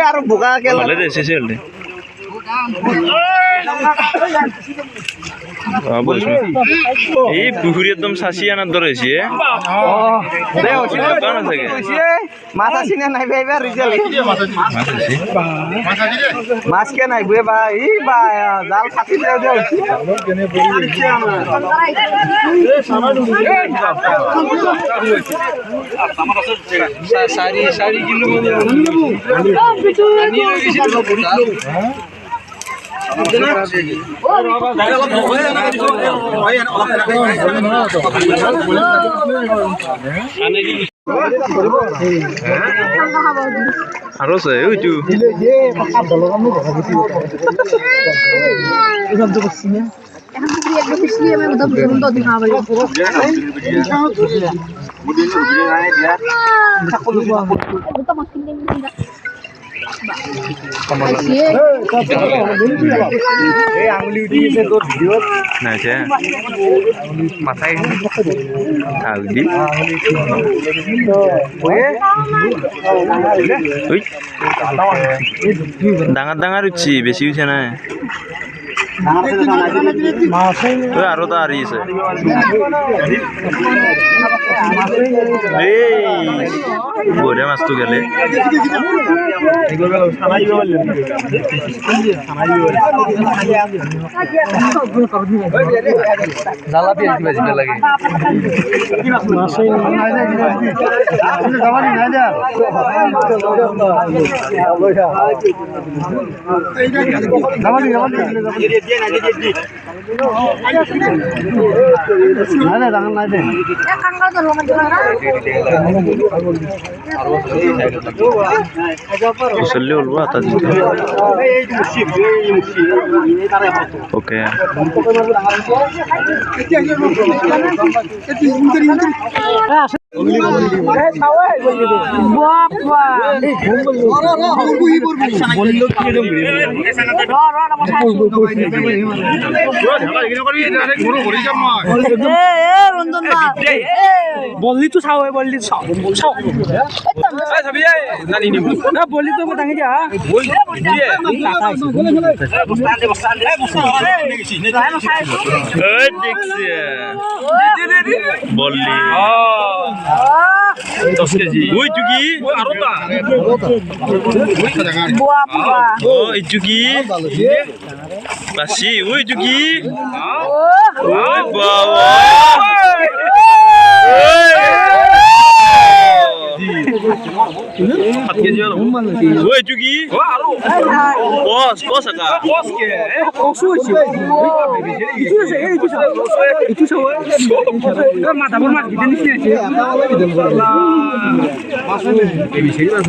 আর বোকা এই পুকুরি একদম শাসি আনার ধরেছি মাথা চিনে নাই মাছ কে নাই বে ভাই বা জাল ফাঁসি সারি কিলো আরো আছে ওইটু ডাঙৰ ডাঙৰ উঠছি বেছি উঠছে নাই আরো তো আর আছে বড় মাছ তো গেলে জ্বালা দিয়ে দিবে লাগে ओके বললি তো চাও বললি চাও বললি তো দাঙি দিয়া বললি 10 কেজি ওই চুকি আরোটা ও এই চুকি বাসি ওই চুকি ওই বাবা ওই চুকি বস বস আকা বস কে কসুছি itu sawo mata bor mas gide niche আছে এই বিষয় না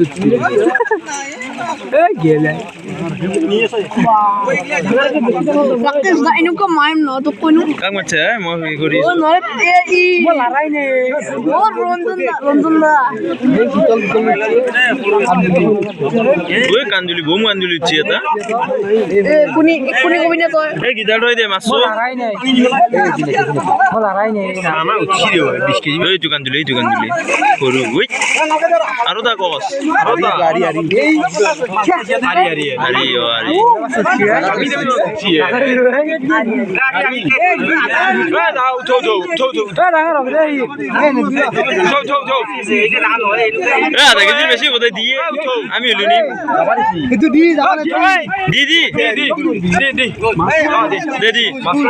এই গেলে রাকেশ দা ইনকো মাইম ন তো কোন কাম আছে মই করি ও নয় এই ও লড়াই নে ও রঞ্জন দা এই শীতল ওই কান্দুলি গোম কান্দুলি ছি এটা এ কোনি কবি না তো এই গিদার রই দে মাছ লড়াই নে ও লড়াই নে আমা উছি রে 20 কেজি ওই দোকান দিলে করু ওই আরো দা কস আরো দা আরি Ari yo ari. আধা কেজি বেশি বোধহয় দিয়ে আমি হলো নি দি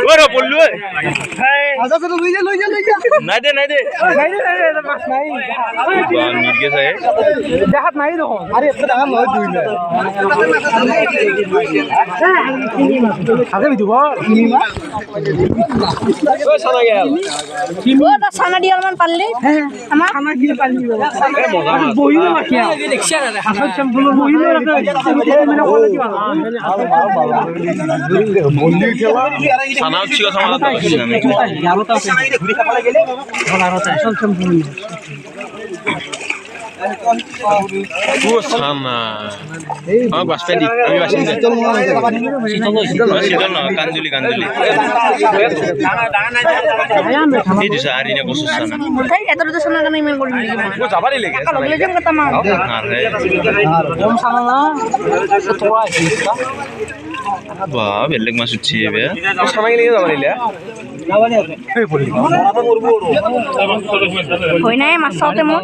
ওরা বললো নাই দে মির্গে সাহেব দেখাত নাই দেখোন আরে এত টাকা লয় দুই না আগে দিব কিনি মা ও সানা গেল ও দা সানা দিয়াল মান পারলি আমার খানা কি পারলি বহিনো মাখিয়া দেখছ না হাসন সম্পূর্ণ বহিনো রাখা মানে কোন কি ভালো মন্দি খেলা সানা হচ্ছে কথা মালা তো যাবো তো ঘুরে খাপালে গেলে ভালো আর আছে সম্পূর্ণ ও সানা আমার বাসপেন্ডি আমি বাসিন্দা শীতল না কাঞ্জুলি এই যে সারি না বসু সানা তাই এত তো সানা কেন ইমেল করে দিলি ও যাবারই লেগে বলে যেন কথা মা আরে ওম সানা না তোরা হিসা বাহ বেলেগ মাছ উঠছি বে সানা গেলে যাবারিলে যাবানি আছে এই পড়ি কই নাই মাছ সাথে মো